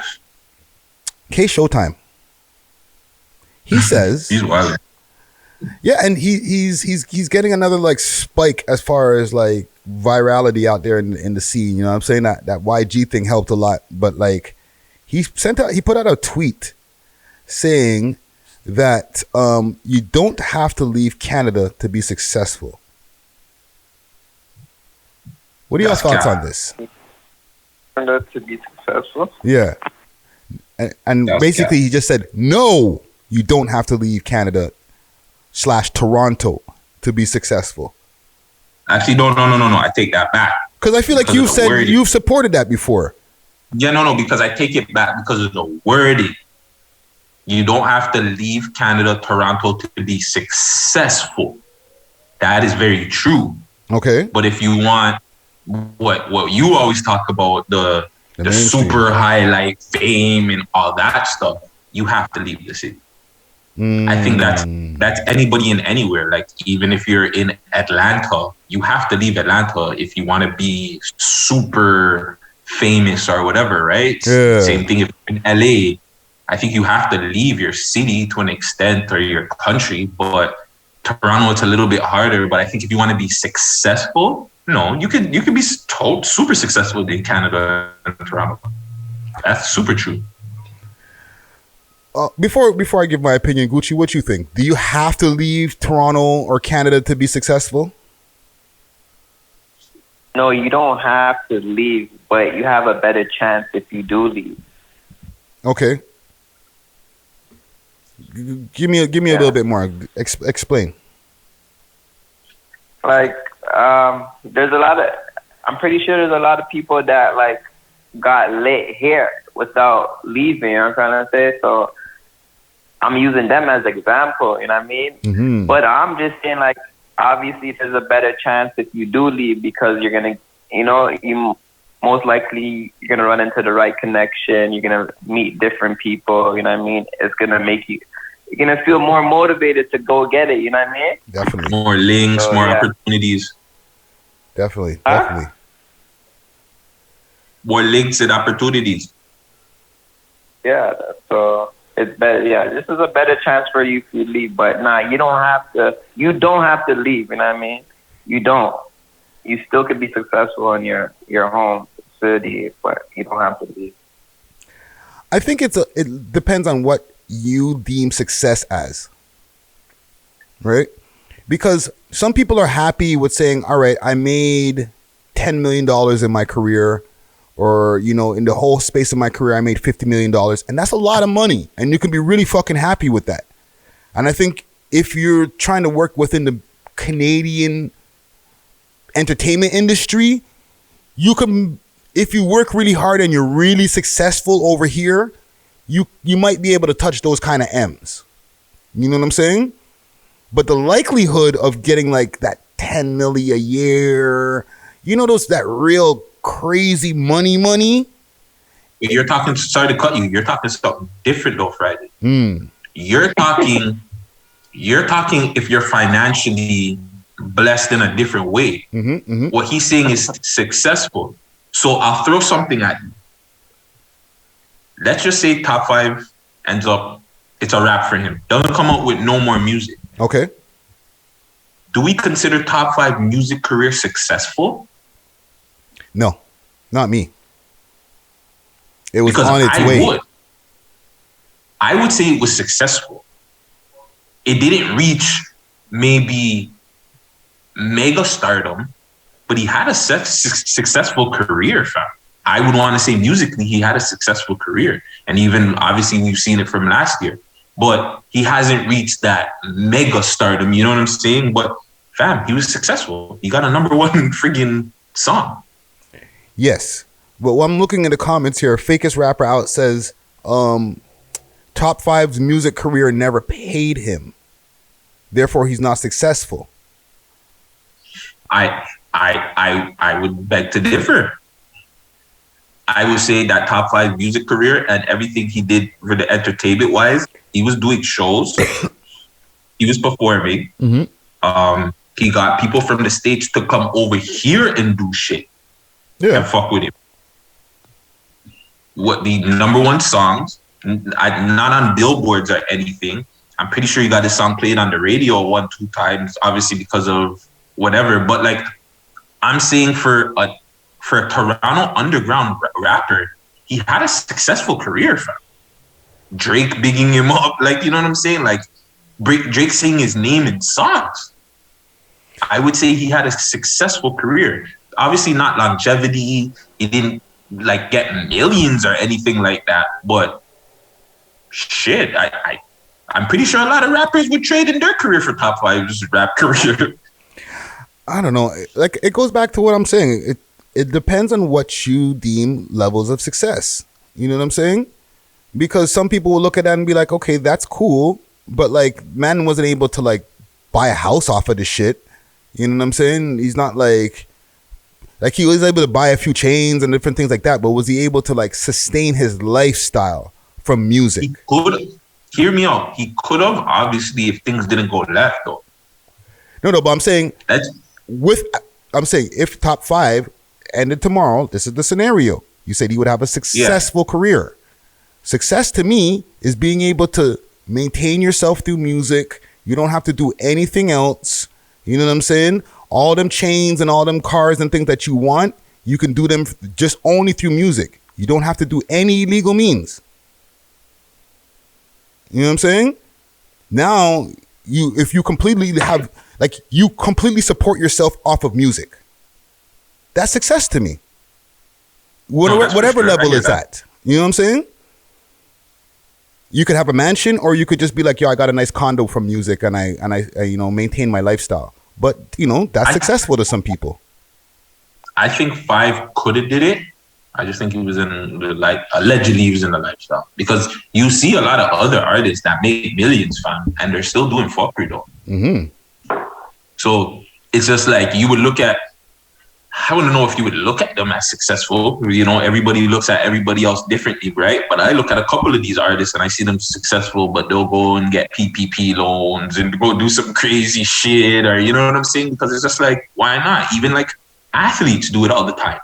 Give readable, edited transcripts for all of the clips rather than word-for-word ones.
Facts. K Showtime. He says he's wild. Yeah, and he's getting another like spike as far as like virality out there in the scene. You know what I'm saying? That YG thing helped a lot, but like he put out a tweet saying that you don't have to leave Canada to be successful. What are your thoughts on this? Canada to be successful? Yeah. And basically he just said, no, you don't have to leave Canada / Toronto to be successful. Actually, no. I take that back. Because I feel like you said you've supported that before. Yeah, no, because I take it back because of the wording. You don't have to leave Canada, Toronto to be successful. That is very true. Okay. But if you want what you always talk about, the super highlight fame and all that stuff, you have to leave the city. I think that's anybody and anywhere. Like even if you're in Atlanta, you have to leave Atlanta if you want to be super famous or whatever, right? Yeah. Same thing if in LA. I think you have to leave your city to an extent or your country, but Toronto it's a little bit harder. But I think if you want to be successful, no, you could be super successful in Canada and Toronto. That's super true. Before I give my opinion, Gucci, what you think? Do you have to leave Toronto or Canada to be successful? No, you don't have to leave, but you have a better chance if you do leave. Okay. Give me a little bit more. Explain. Like, there's a lot of. I'm pretty sure there's a lot of people that like got lit here without leaving. You know what I'm trying to say? So I'm using them as an example. You know what I mean? Mm-hmm. But I'm just saying, like, obviously there's a better chance if you do leave because you're gonna, you most likely you're gonna run into the right connection. You're gonna meet different people. You know what I mean? It's gonna make you. You're gonna feel more motivated to go get it. You know what I mean? Definitely. More links, more opportunities. Definitely. More links and opportunities. Yeah. So it's better. Yeah, this is a better chance for you if you leave. But nah, you don't have to. You don't have to leave. You know what I mean? You don't. You still could be successful in your home city, but you don't have to leave. I think it depends on what you deem success as, right? Because some people are happy with saying, all right, I made $10 million in my career, or, in the whole space of my career, I made $50 million. And that's a lot of money. And you can be really fucking happy with that. And I think if you're trying to work within the Canadian entertainment industry, you can, if you work really hard and you're really successful over here, you might be able to touch those kind of M's. You know what I'm saying? But the likelihood of getting like that 10 million a year, that real crazy money. You're talking, sorry to cut you, you're talking something different though, Friday. You're talking if you're financially blessed in a different way. What he's saying is successful. So I'll throw something at you. Let's just say top 5 ends up, it's a wrap for him. Doesn't come out with no more music. Okay. Do we consider top 5 music career successful? No, not me. It was on its way. I would say it was successful. It didn't reach maybe mega stardom, but he had a successful career, fam. I would want to say musically, he had a successful career. And even, obviously, we've seen it from last year. But he hasn't reached that mega stardom, you know what I'm saying? But, fam, he was successful. He got a number 1 friggin' song. Yes. But I'm looking at the comments here. Fakest Rapper Out says, top 5's music career never paid him. Therefore, he's not successful. I would beg to differ. I would say that top 5 music career and everything he did for the entertainment wise, he was doing shows. He was performing. He got people from the States to come over here and do shit. Yeah. And fuck with him. what the number one songs, not on billboards or anything. I'm pretty sure he got his song played on the radio 1-2 times, obviously because of whatever. But like, I'm saying for a Toronto underground rapper, he had a successful career, fam. Drake bigging him up, like, you know what I'm saying? Like, Drake saying his name in songs. I would say he had a successful career. Obviously not longevity. He didn't like get millions or anything like that. But shit, I'm pretty sure a lot of rappers would trade in their career for top 5 just rap career. I don't know. Like, it goes back to what I'm saying. It depends on what you deem levels of success. You know what I'm saying? Because some people will look at that and be like, okay, that's cool. But like, man wasn't able to like buy a house off of this shit. You know what I'm saying? He's not like he was able to buy a few chains and different things like that. But was he able to like sustain his lifestyle from music? He could. Hear me out. He could have, obviously, if things didn't go left, though. No, but I'm saying if top 5 ended tomorrow, this is the scenario. You said he would have a successful career. Success to me is being able to maintain yourself through music. You don't have to do anything else. You know what I'm saying? All them chains and all them cars and things that you want, you can do them just only through music. You don't have to do any illegal means. You know what I'm saying? Now, if you completely you completely support yourself off of music, that's success to me. Whatever level is that. You know what I'm saying? You could have a mansion, or you could just be like, yo, I got a nice condo from music and I maintain my lifestyle. But, that's successful to some people. I think 5 could have did it. I just think he was in the allegedly he was in the lifestyle. Because you see a lot of other artists that make millions, fam, and they're still doing fuckery though. Mm-hmm. So it's just like you would look at, I wouldn't know if you would look at them as successful. Everybody looks at everybody else differently, right? But I look at a couple of these artists and I see them successful, but they'll go and get PPP loans and go do some crazy shit, or you know what I'm saying? Because it's just like, why not? Even like athletes do it all the time.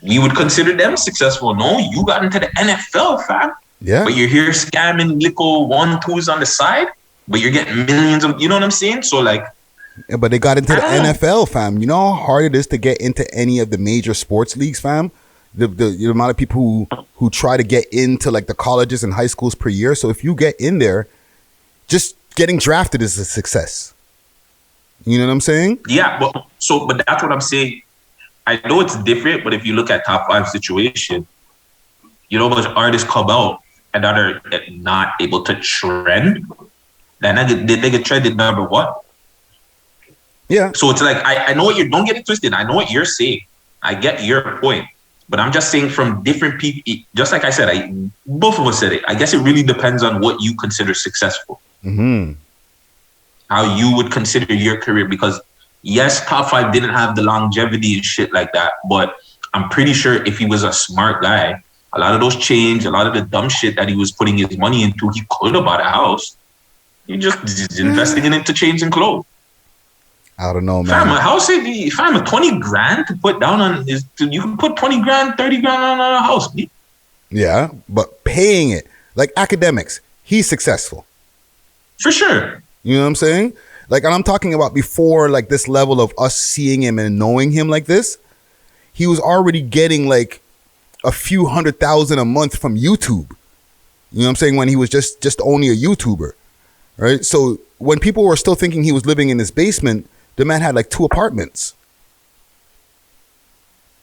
We would consider them successful. No, you got into the NFL, fam. Yeah. But you're here scamming little 1-2s on the side, but you're getting millions of, you know what I'm saying? So like, yeah, but they got into the NFL, fam. You know how hard it is to get into any of the major sports leagues, fam? The amount of people who try to get into like the colleges and high schools per year. So if you get in there, just getting drafted is a success. You know what I'm saying? Yeah, but that's what I'm saying. I know it's different, but if you look at top 5 situation, those artists come out and that are not able to trend. That nigga trended number 1. Yeah. So it's like, I know what don't get it twisted. I know what you're saying. I get your point. But I'm just saying from different people, just like I said, both of us said it. I guess it really depends on what you consider successful. Mm-hmm. How you would consider your career. Because yes, top 5 didn't have the longevity and shit like that. But I'm pretty sure if he was a smart guy, a lot of those chains, a lot of the dumb shit that he was putting his money into, he could have bought a house. He just investing it into chains and clothes. I don't know, man. Fam, a house, if I'm a 20 grand to put down on you can put 20 grand, 30 grand on a house. Yeah, but paying it, like academics, he's successful. For sure. You know what I'm saying? Like, and I'm talking about before, like this level of us seeing him and knowing him like this, he was already getting like a few $100,000 a month from YouTube. You know what I'm saying? When he was just only a YouTuber, right? So when people were still thinking he was living in his basement, the man had like 2 apartments.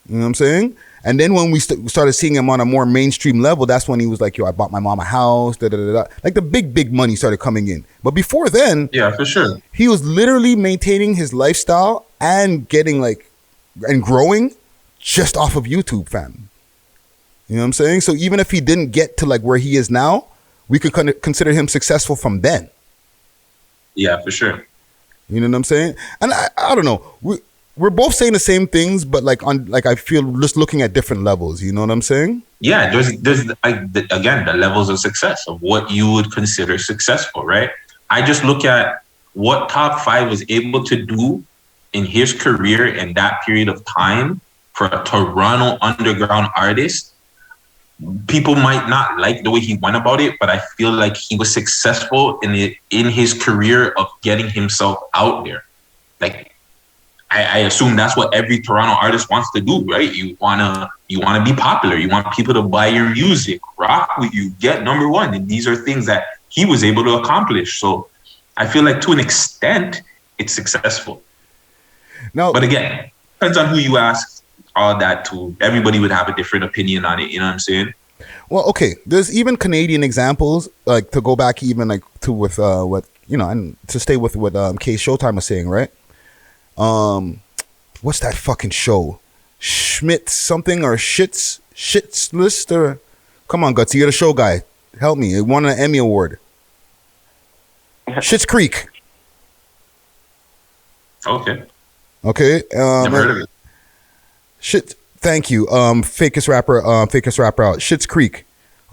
You know what I'm saying? And then when we started seeing him on a more mainstream level, that's when he was like, yo, I bought my mom a house, da, da, da, da. Like the big money started coming in. But before then, yeah, for sure, he was literally maintaining his lifestyle and getting like, and growing just off of YouTube, fam. You know what I'm saying? So even if he didn't get to like where he is now, we could kind of consider him successful from then. Yeah, for sure. You know what I'm saying? And I don't know. We're both saying the same things, but I feel just looking at different levels. You know what I'm saying? Yeah, there's again the levels of success of what you would consider successful, right? I just look at what top 5 was able to do in his career in that period of time for a Toronto underground artist. people might not like the way he went about it, but I feel like he was successful in his career of getting himself out there. Like, I assume that's what every Toronto artist wants to do, right? You wanna be popular. You want people to buy your music, rock with you, get number one. And these are things that he was able to accomplish. So I feel like to an extent, it's successful. No, but again, depends on who you ask. All that too. Everybody would have a different opinion on it. You know what I'm saying? Well, okay. There's even Canadian examples, like to go back even like to with what and to stay with what K Showtime was saying, right? What's that fucking show? Schmidt something or Shits List or come on, Gutsy, you're the show guy. Help me. It won an Emmy Award. Schitt's Creek. Okay. Never heard of it. Shit. Thank you. Fakest rapper out. Schitt's Creek.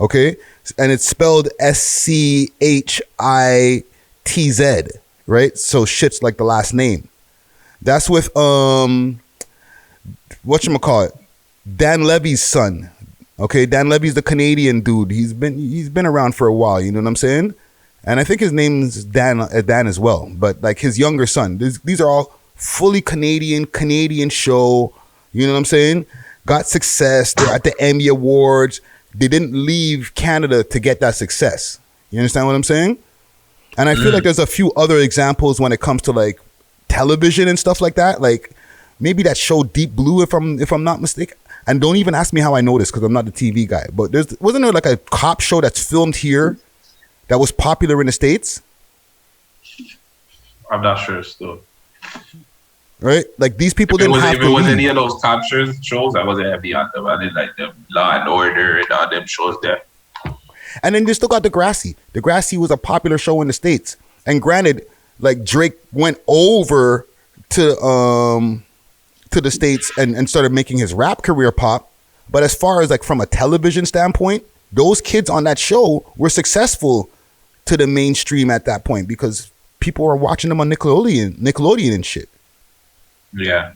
Okay, and it's spelled SCHITZ, right? So shit's like the last name. That's with whatchamacallit, Dan Levy's son. Okay, Dan Levy's the Canadian dude. He's been around for a while, you know what I'm saying? And I think his name's Dan as well. But like his younger son. These are all fully Canadian show, you know what I'm saying? Got success. They're at the Emmy Awards. They didn't leave Canada to get that success. You understand what I'm saying? And I feel like there's a few other examples when it comes to like television and stuff like that. Like maybe that show Deep Blue, if I'm not mistaken. And don't even ask me how I know this because I'm not the TV guy. But wasn't there like a cop show that's filmed here that was popular in the States? I'm not sure still. Right? Like these people didn't have to If it was leave. any of those cop shows, I wasn't heavy on them. I did like them Law and Order and all them shows there. And then you still got Degrassi. Degrassi was a popular show in the States. And granted, like Drake went over to the States and started making his rap career pop. But as far as like from a television standpoint, those kids on that show were successful to the mainstream at that point because people were watching them on Nickelodeon and shit. Yeah.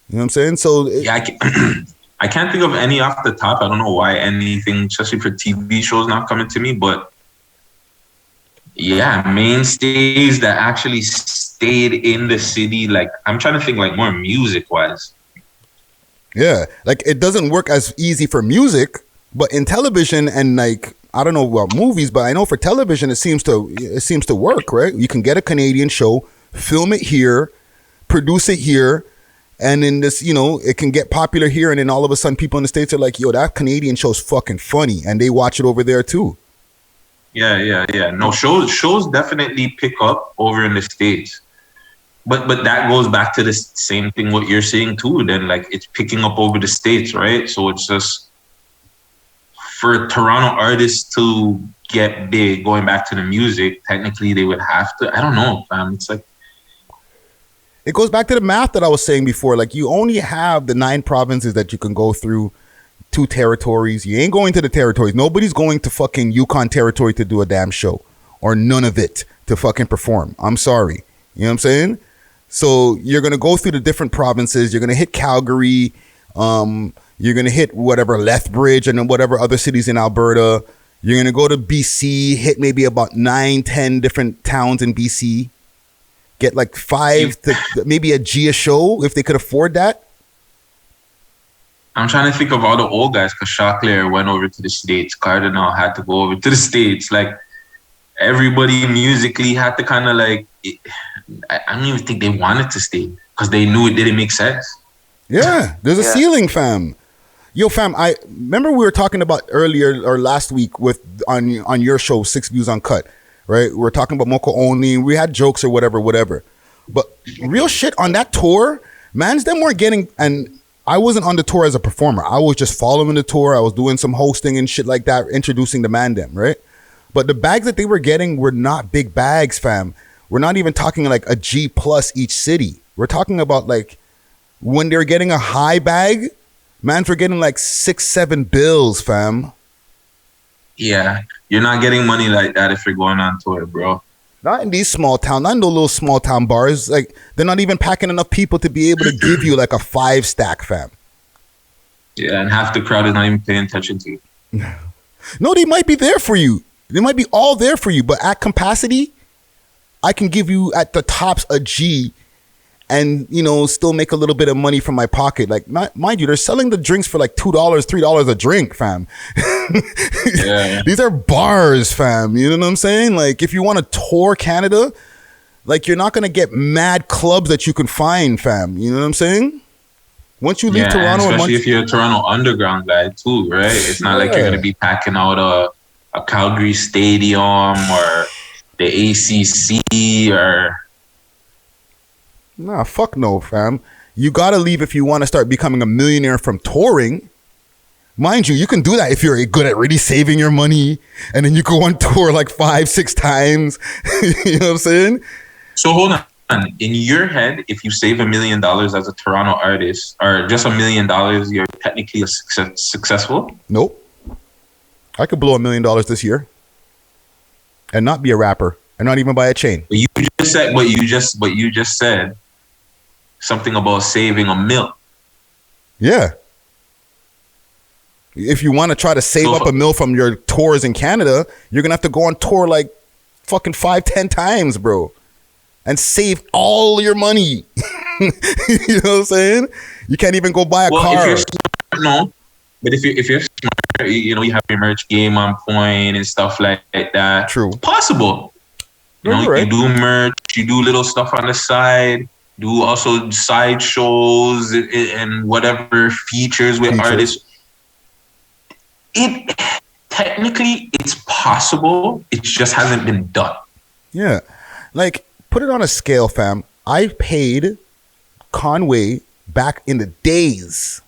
You know what I'm saying? So yeah, I can't think of any off the top. I don't know why anything, especially for TV shows, not coming to me. But yeah, mainstays that actually stayed in the city. Like I'm trying to think, like more music wise. Yeah, like it doesn't work as easy for music, but in television and like I don't know about movies, but I know for television it seems to work, right? You can get a Canadian show, film it here, produce it here, and then this, it can get popular here, and then all of a sudden people in the States are like, yo, that Canadian show's fucking funny, and they watch it over there too. Yeah. No, shows definitely pick up over in the States. But that goes back to the same thing what you're saying too. Then like it's picking up over the States, right? So it's just for Toronto artists to get big, going back to the music, technically they would have to. I don't know, fam. It's like it goes back to the math that I was saying before. Like you only have the 9 provinces that you can go through, 2 territories. You ain't going to the territories. Nobody's going to fucking Yukon territory to do a damn show or none of it to fucking perform. I'm sorry. You know what I'm saying? So you're going to go through the different provinces. You're going to hit Calgary. You're going to hit whatever Lethbridge and then whatever other cities in Alberta. You're going to go to BC, hit maybe about 9-10 different towns in BC. Get like 5 to maybe a Gia show if they could afford that. I'm trying to think of all the old guys because Choclair went over to the States. Cardinal had to go over to the States. Like everybody musically had to kind of like, I don't even think they wanted to stay because they knew it didn't make sense. Yeah, there's a ceiling, fam. Yo, fam, I remember we were talking about earlier or last week on your show, 6 Views Uncut, right? We were talking about Moko only. We had jokes or whatever. But real shit on that tour, mans them weren't getting, and I wasn't on the tour as a performer. I was just following the tour. I was doing some hosting and shit like that, introducing the man them, right? But the bags that they were getting were not big bags, fam. We're not even talking like a G plus each city. We're talking about like when they're getting a high bag, mans were getting like 6-7 bills, fam. Yeah, you're not getting money like that if you're going on tour, bro. Not in these small town, not in those little small town bars. Like they're not even packing enough people to be able to give you like a 5 stack, fam. Yeah, and half the crowd is not even paying attention to you. No, they might be there for you. They might be all there for you, but at capacity, I can give you at the tops a G and, still make a little bit of money from my pocket. Like, mind you, they're selling the drinks for like $2, $3 a drink, fam. Yeah. These are bars, fam. You know what I'm saying? Like, if you want to tour Canada, like, you're not going to get mad clubs that you can find, fam. You know what I'm saying? Once you leave Toronto, especially if you're a Toronto underground guy too, right? It's not like you're gonna be packing out a Calgary Stadium or the ACC or. Nah, fuck no, fam. You gotta leave if you want to start becoming a millionaire from touring. Mind you, you can do that if you're good at really saving your money, and then you go on tour like 5-6 times. You know what I'm saying? So hold on. In your head, if you save $1 million as a Toronto artist, or just $1 million, you're technically a successful? Nope. I could blow $1 million this year and not be a rapper and not even buy a chain. But you just said something about saving $1 million. Yeah. If you want to try to save up $1 million from your tours in Canada, you're gonna have to go on tour like fucking 5-10 times, bro. And save all your money. You know what I'm saying? You can't even go buy a car. If you're smart, no. But if you're smart, you have your merch game on point and stuff like that. True. It's possible. Right. You do merch, you do little stuff on the side, do also side shows and whatever features with artists. Technically, it's possible. It just hasn't been done. Yeah. Like, put it on a scale, fam. I paid Conway back in the days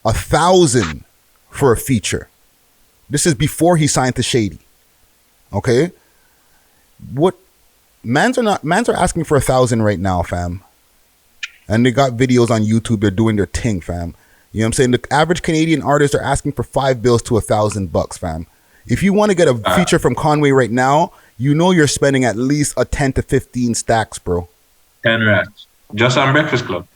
$1,000 for a feature. This is before he signed to Shady. Okay? What mans are asking for $1,000 right now, fam. And they got videos on YouTube, they're doing their thing, fam. You know what I'm saying? The average Canadian artists are asking for $5 to $1,000, fam. If you want to get a feature from Conway right now, you're spending at least a 10 to 15 stacks, bro. 10 racks. Just on Breakfast Club.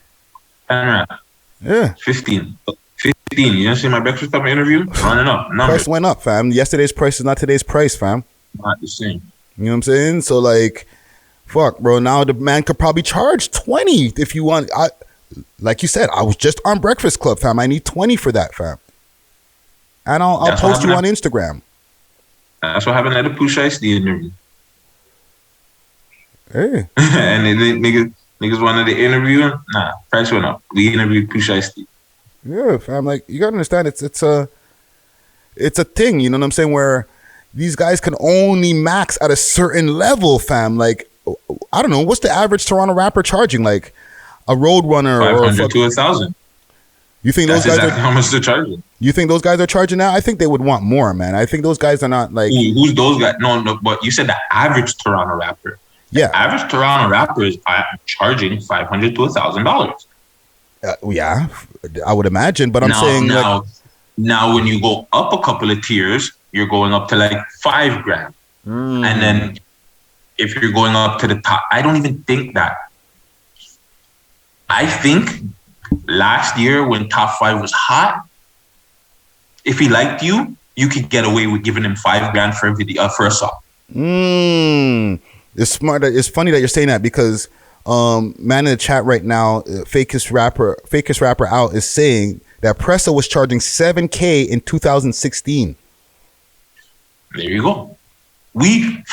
10 racks. Yeah. 15. You didn't see my Breakfast Club interview? Running up. Price went up, fam. Yesterday's price is not today's price, fam. Not the same. You know what I'm saying? So, like, fuck, bro. Now the man could probably charge 20 if you want. Like you said, I was just on Breakfast Club, fam. I need 20 for that, fam. And I'll post you on Instagram. That's what happened at the Pusha Ice-T interview. Hey. And niggas wanted to interview him. Nah, price went up. We interviewed Pusha Ice-T. Yeah, fam. Like, you gotta understand, it's a thing. You know what I'm saying? Where these guys can only max at a certain level, fam. Like, I don't know, what's the average Toronto rapper charging? Like a Roadrunner 500 to 1,000. You think That's those guys exactly how much they're charging? You think those guys are charging now? I think they would want more, man. I think those guys are not like. Who's those guys? No, but you said the average Toronto rapper. Yeah, the average Toronto rapper is charging $500 to $1,000. Yeah, I would imagine. But I'm saying now when you go up a couple of tiers, you're going up to like $5,000, and then if you're going up to the top, I don't even think that. I think last year when Top 5 was hot, if he liked you, you could get away with giving him $5,000 for a video for a song. It's smart. It's funny that you're saying that because man in the chat right now, fakest rapper out is saying that Pressa was charging $7,000 in 2016. There you go. We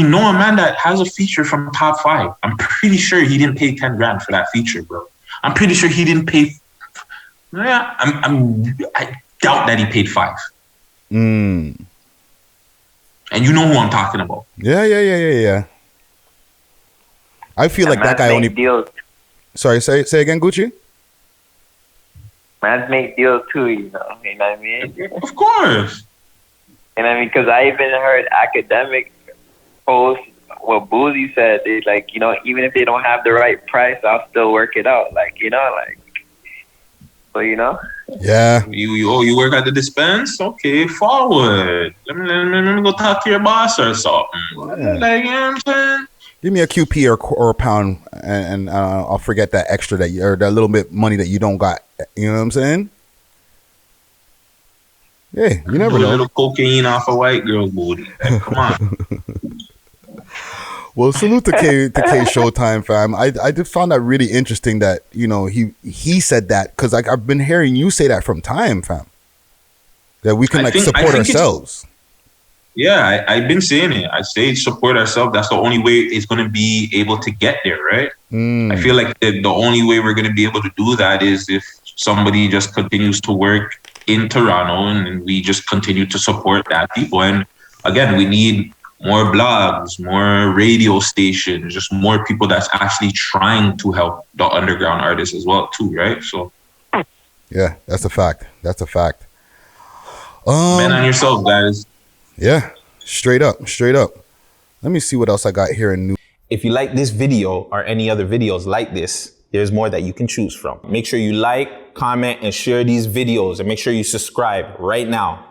know a man that has a feature from Top 5. I'm pretty sure he didn't pay $10,000 for that feature, bro. I'm pretty sure he didn't pay. Yeah, I doubt that he paid $5,000. And you know who I'm talking about. Yeah. I feel like that guy only deals. Sorry, say again, Gucci. Mans make deals too, you know what I mean? Of course. And I mean, because I even heard academic posts what Boozy said. They like, even if they don't have the right price, I'll still work it out. Yeah. You work at the dispense? Okay, forward. Let me go talk to your boss or something. Yeah. Like, you know what I'm saying? Give me a QP or a pound, and I'll forget that extra or that little bit money that you don't got. You know what I'm saying? Hey, you never Do a know. little cocaine off a white girl's booty. Like, come on. Well, salute to K Showtime, fam. I just found that really interesting that, you know, he said that, because like I've been hearing you say that from time, fam. That we can support ourselves. Yeah, I've been saying it. I say support ourselves. That's the only way it's going to be able to get there, right? I feel like the only way we're going to be able to do that is if somebody just continues to work in Toronto and we just continue to support that people. And again, we need more blogs, more radio stations, just more people that's actually trying to help the underground artists as well too, right? So yeah, that's a fact. That's a fact. Bet on yourself, guys. Yeah, straight up. Let me see what else I got here in new. If you like this video or any other videos like this, there's more that you can choose from. Make sure you like, comment, and share these videos, and make sure you subscribe right now.